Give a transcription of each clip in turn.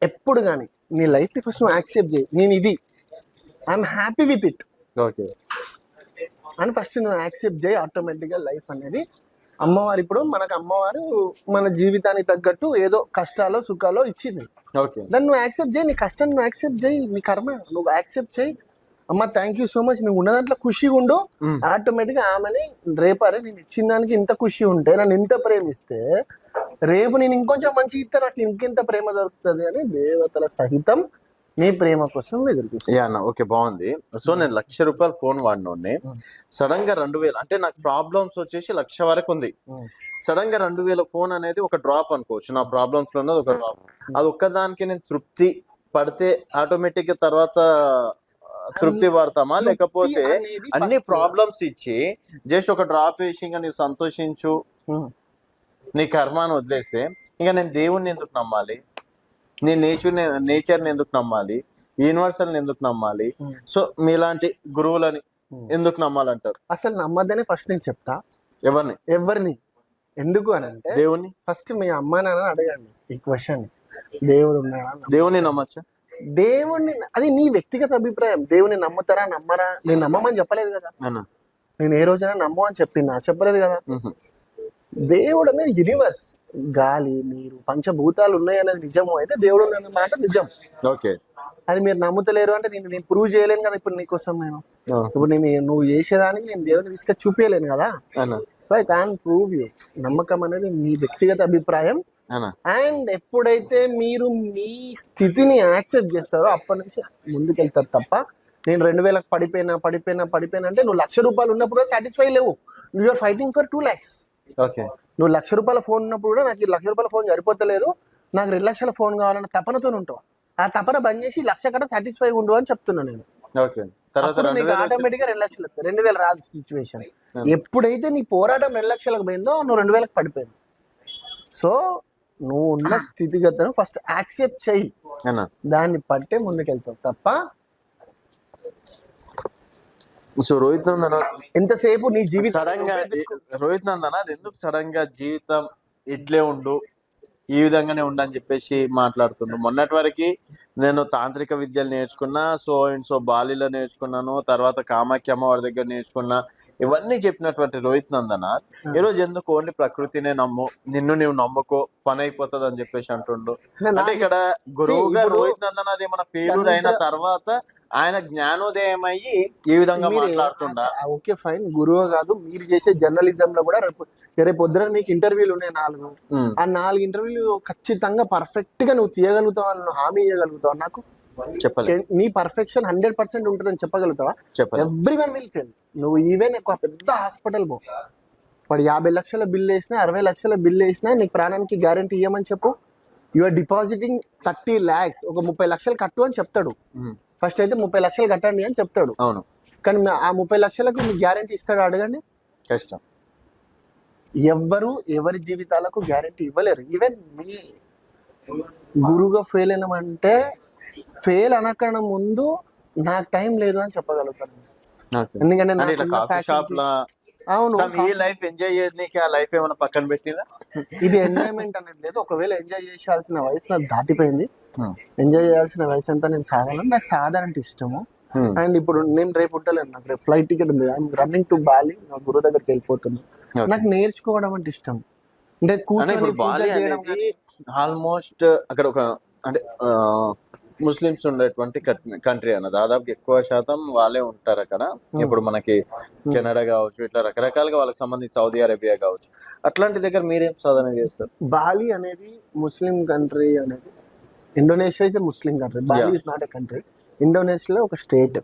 ఎప్పుడు కానీ నీ లైఫ్ని ఫస్ట్ నువ్వు యాక్సెప్ట్ చేయి, నేను ఇది I'm happy with it okay అని ఫస్ట్ నువ్వు యాక్సెప్ట్ చేయి. ఆటోమేటిక్గా లైఫ్ అనేది అమ్మవారు, ఇప్పుడు మనకు అమ్మవారు మన జీవితానికి తగ్గట్టు ఏదో కష్టాలో సుఖాలో ఇచ్చింది. ఓకే దాన్ని నువ్వు యాక్సెప్ట్ చేయి, నీ కష్టాన్ని నువ్వు యాక్సెప్ట్ చేయి, నీ కర్మ నువ్వు యాక్సెప్ట్ చేయి. అమ్మ థ్యాంక్ యూ సో మచ్, నువ్వు ఉన్న దాంట్లో ఖుషిగా ఉండు. ఆటోమేటిక్గా ఆమెని రేపరే నేను ఇచ్చిన దానికి ఇంత ఖుషి ఉంటే, నన్ను ఇంత ప్రేమిస్తే, రేపు నేను ఇంకొంచెం మంచి ఇస్తే నాకు ఇంకెంత ప్రేమ దొరుకుతుంది అని దేవతల సహితం నీ ప్రేమ కోసం ఎదురుస్తుంది. యా అన్న, ఓకే బాగుంది. సో నేను ₹1,00,000 ఫోన్ వాడినోడిని, సడన్ గా 2,000 అంటే నాకు ప్రాబ్లమ్స్ వచ్చేసి 1,00,000 వరకు ఉంది. సడన్ గా 2,000 ఫోన్ అనేది ఒక డ్రాప్ అనుకోవచ్చు. నా ప్రాబ్లమ్స్ లో ఉన్నది ఒక డ్రాప్. అది ఒక్కదానికి నేను తృప్తి పడితే ఆటోమేటిక్ గా తర్వాత తృప్తి పడతామా, లేకపోతే అన్ని ప్రాబ్లమ్స్ ఇచ్చి జస్ట్ ఒక డ్రాప్ వేసి ఇంకా నీవు సంతోషించు నీ కర్మాన్ని వదిలేస్తే ఇంకా నేను దేవుణ్ణి ఎందుకు నమ్మాలి, నేను నేచర్ని ఎందుకు నమ్మాలి, యూనివర్సల్ని ఎందుకు నమ్మాలి? సో మీలాంటి గురువులని ఎందుకు నమ్మాలంటారు? అసలు నమ్మద్దని ఫస్ట్ నేను చెప్తా. ఎవరిని ఎందుకు అని అంటే దేవుణ్ణి. ఫస్ట్ మీ అమ్మా నాన్న అడగండి ఈ క్వశ్చన్, దేవుడు ఉన్నాడా? దేవుణ్ణి నమ్మచ్చా? దేవుణ్ణి, అది నీ వ్యక్తిగత అభిప్రాయం. దేవుని నమ్ముతారా నమ్మరా? నేను నమ్మమని చెప్పలేదు కదా, నేను ఏ రోజైనా నమ్ము అని చెప్పలేదు కదా. దేవుడు అనేది యూనివర్స్, గాలి నీరు పంచభూతాలు ఉన్నాయి అనేది నిజము అయితే దేవుడు మాట నిజం. ఓకే, అది మీరు నమ్ముతలేరు అంటే నేను ప్రూవ్ చేయలేను కదా. ఇప్పుడు నీకోసం నేను ఇప్పుడు నువ్వు చేసేదానికి నేను దేవుని తీసుకొని చూపించలేను కదా. So I can prove you. నమ్మకం అనేది మీ వ్యక్తిగత అభిప్రాయం. అండ్ ఎప్పుడైతే మీరు మీ స్థితిని యాక్సెప్ట్ చేస్తారో అప్పటి నుంచి ముందుకెళ్తారు తప్ప నేను 2,000 పడిపోయినా అంటే నువ్వు ₹1,00,000 ఉన్నప్పుడు సాటిస్ఫై లేవు. You are fighting for 2 lakhs. Okay, నువ్వు ₹1,00,000 ఫోన్ ఉన్నప్పుడు కూడా నాకు ₹1,00,000 ఫోన్ సరిపోతలేదు, నాకు 2 లక్షల ఫోన్ కావాలన్న తపనతో ఉంటావు. ఆ తపన బంద్ చేసి 1,00,000 కట్ట సాటిస్ఫై ఉండు అని చెప్తున్నా నేను. ఆటోమేటిక్ గా 2 లక్షలు వస్తాయి. 2,000 రాదు సిచ్యువేషన్. ఎప్పుడైతే నీ పోరాటం 2 లక్షలకు పోయిందో నువ్వు 2,000కి పడిపోయింది. సో నువ్వు ఉన్న స్థితిగతులను ఫస్ట్ యాక్సెప్ట్ చెయ్యి, దాన్ని పట్టే ముందుకెళ్తావు తప్ప. సో రోహిత్ నందన ఎంతసేపు నీ జీవితం సడన్ గా రోహిత్ నందన అది ఎందుకు సడన్ గా జీవితం ఇట్లే ఉండు, ఈ విధంగానే ఉండని చెప్పేసి మాట్లాడుతుండ్రు. మొన్నటి వరకు నేను తాంత్రిక విద్యలు నేర్చుకున్నా, సో బాలీలో నేర్చుకున్నాను, తర్వాత కామాఖ్య అమ్మవారి దగ్గర నేర్చుకున్నా, ఇవన్నీ చెప్పినటువంటి రోహిత్ నందన ఈరోజు ఎందుకు ఓన్లీ ప్రకృతినే నమ్ము, నిన్ను నీవు నమ్ముకో, పని అయిపోతుంది అని చెప్పేసి అంటుండు. అంటే ఇక్కడ గురువుగా రోహిత్ నందన అది ఏమైనా ఫెయిల్యూర్ అయిన తర్వాత ఆయన జ్ఞానోదయం అయ్యి ఈ విధంగా మాట్లాడుతుండా? ఓకే ఫైన్, గురువు కాదు, మీరు చేసే జర్నలిజం లో కూడా రేపు పొద్దున మీకు ఇంటర్వ్యూలు ఉన్నాయి 4. ఆ 4 ఇంటర్వ్యూలు ఖచ్చితంగా పర్ఫెక్ట్ గా నువ్వు తీయగలుగుతావు అని హామీ ఇవ్వగలుగుతావు నాకు? చెప్పలేదు. నీ పర్ఫెక్షన్ 100% ఉంటుందని చెప్పగలుగుతావా? Everyone will fail. నువ్వు ఈవెన్ ఒక పెద్ద హాస్పిటల్ పో, వాడు 50 లక్షల బిల్ వేసినా 60 లక్షల బిల్ వేసినా నీకు ప్రాణానికి గ్యారంటీ ఇవ్వమని చెప్పు. యూఆర్ డిపాజిటింగ్ 30 lakhs, ఒక 30 లక్షలు కట్టు అని చెప్తాడు. ఫస్ట్ అయితే 30 లక్షలు కట్టండి అని చెప్తాడు. అవును, కానీ ఆ 30 లక్షలకు మీకు గ్యారంటీ ఇస్తాడు? అడగండి. కష్టం. ఎవరి జీవితాలకు గ్యారంటీ ఇవ్వలేరు. ఈవెన్ మీ గురువుగా ఫెయిల్ అయినామంటే ఫెయిల్ అనకన్నా ముందు నాకు టైం లేదు అని చెప్పగలుగుతాను. ఎందుకంటే అవును, ఇది ఎంజాయ్మెంట్ అనేది లేదు. ఒకవేళ ఎంజాయ్ చేయాల్సిన వయసు నాకు దాటిపోయింది. ఎంజాయ్ చేయాల్సిన వయసు అంతా నేను సాగాలని, నాకు సాధన అంటే ఇష్టము. అండ్ ఇప్పుడు నేను రేపు ఉంటలేను, నాకు రేపు ఫ్లైట్ టికెట్ ఉంది, ఐఎమ్ రన్నింగ్ టు బాలి, నా గురువు దగ్గరికి వెళ్ళిపోతున్నాను. నాకు నేర్చుకోవడం అంటే ఇష్టం. అంటే కూర్చొని ఆల్మోస్ట్ అక్కడ ఒక అంటే ముస్లిమ్స్ ఉండేటువంటి కంట్రీ అన్న, దాదాపు ఎక్కువ శాతం వాళ్ళే ఉంటారు అక్కడ. ఇప్పుడు మనకి కెనడా కావచ్చు, ఇట్లా రకరకాలుగా వాళ్ళకి సంబంధించి సౌదీ అరేబియా కావచ్చు, అట్లాంటి దగ్గర మీరేం సాధన చేస్తారు? బాలి అనేది ముస్లిం కంట్రీ అనేది, Indonesia is a Muslim country, Bali is not a country. ఇండోనేషియాలో ఒక స్టేట్.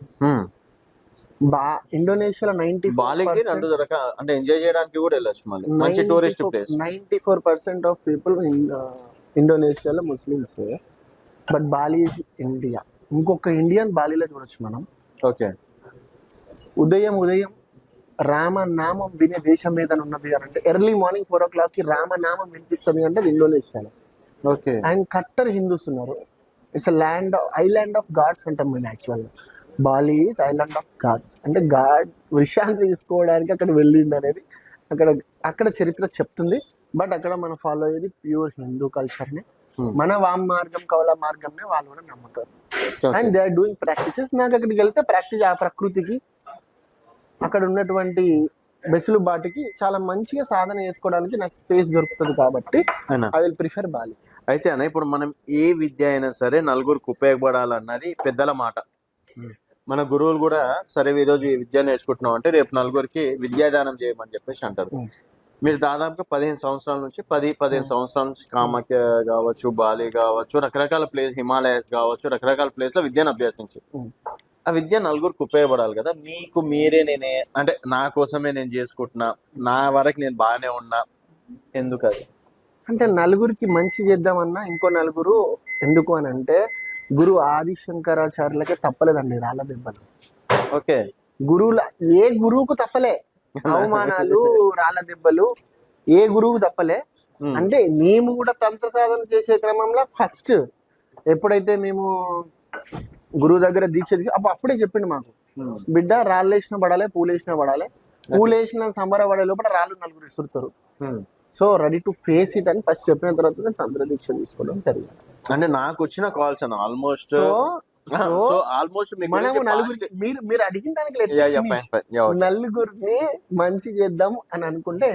ఇండోనేషియాలో 94% అంటే ఎంజాయ్ చేయడానికి కూడా వెళ్ళొచ్చు, మళ్ళీ మంచి టూరిస్ట్ ప్లేస్. 94% ఆఫ్ పీపుల్ ఇండోనేషియాలో Muslims. But Bali is India. ఇంకొక ఇండియన్ బాలీలో చూడొచ్చు మనం. ఓకే, ఉదయం రామనామం వినే దేశం ఏదైనా ఉన్నది అని అంటే ఎర్లీ మార్నింగ్ 4 o'clock రామనామం వినిపిస్తుంది అంటే ఇండోనేషియాలో. ఓకే, అండ్ కట్టర్ హిందూస్ ఉన్నారు. ఇట్స్ ఐలాండ్ ఆఫ్ గాడ్స్ అంటాం మేము యాక్చువల్గా. Bali is island of gods, అంటే గాడ్ విశ్రాంతి తీసుకోవడానికి అక్కడ వెళ్ళిండు అనేది అక్కడ చరిత్ర చెప్తుంది. బట్ అక్కడ మనం ఫాలో అయ్యేది ప్యూర్ హిందూ కల్చర్ని. మన వామ మార్గం కవల మార్గంనే వాళ్ళు కూడా నమ్ముతారు. And they are doing practices. నాకు అక్కడికి వెళ్తే ప్రాక్టీస్ ఆ ప్రకృతికి అక్కడ ఉన్నటువంటి వెసులుబాటుకి చాలా మంచిగా సాధన చేసుకోవడానికి నాకు స్పేస్ దొరుకుతుంది కాబట్టి ఐ విల్ ప్రిఫర్ బాలి. అయితే అన్న ఇప్పుడు మనం ఏ విద్య అయినా సరే నలుగురికి ఉపయోగపడాలన్నది పెద్దల మాట. మన గురువులు కూడా సరే ఈరోజు ఈ విద్య నేర్చుకుంటున్నాం అంటే రేపు నలుగురికి విద్యాదానం చేయమని చెప్పేసి అంటారు. మీరు దాదాపుగా 15 సంవత్సరాల నుంచి 15 సంవత్సరాల నుంచి కామాఖ్య కావచ్చు, బాలి కావచ్చు, రకరకాల ప్లేస్, హిమాలయస్ కావచ్చు, రకరకాల ప్లేస్ లో విద్యను అభ్యసించి ఆ విద్య నలుగురికి ఉపయోగపడాలి కదా. మీకు మీరే నేనే అంటే నా కోసమే నేను చేసుకుంటున్నా, నా వరకు నేను బాగానే ఉన్నా, ఎందుకు అది? అంటే నలుగురికి మంచి చేద్దామన్నా ఇంకో నలుగురు ఎందుకు అని అంటే గురు ఆదిశంకరాచార్యులకే తప్పలేదండి రాళ్ళ దెబ్బలు. ఓకే, గురువుల ఏ గురువుకు తప్పలే అవమానాలు రాళ్ళ దెబ్బలు, ఏ గురువుకు తప్పలే. అంటే మేము కూడా తంత్ర సాధన చేసే క్రమంలో ఫస్ట్ ఎప్పుడైతే మేము గురువు దగ్గర దీక్ష తీసి అప్పుడే చెప్పిండు మాకు, బిడ్డ రాళ్ళు వేసిన పడాలి, పూలు వేసిన పడాలి, పూలు వేసిన సంబర పడే లోపల రాళ్ళు నలుగురు ఇసురుతారు. So ready to face it అని ఫస్ట్ చెప్పిన తర్వాత తంత్ర దీక్ష తీసుకోవడం జరిగింది. అంటే నాకు వచ్చిన కాల్స్ అన్న ఆల్మోస్ట్ మనము నలుగురికి మీరు అడిగిన దానికి నలుగురిని మంచి చేద్దాం అని అనుకుంటే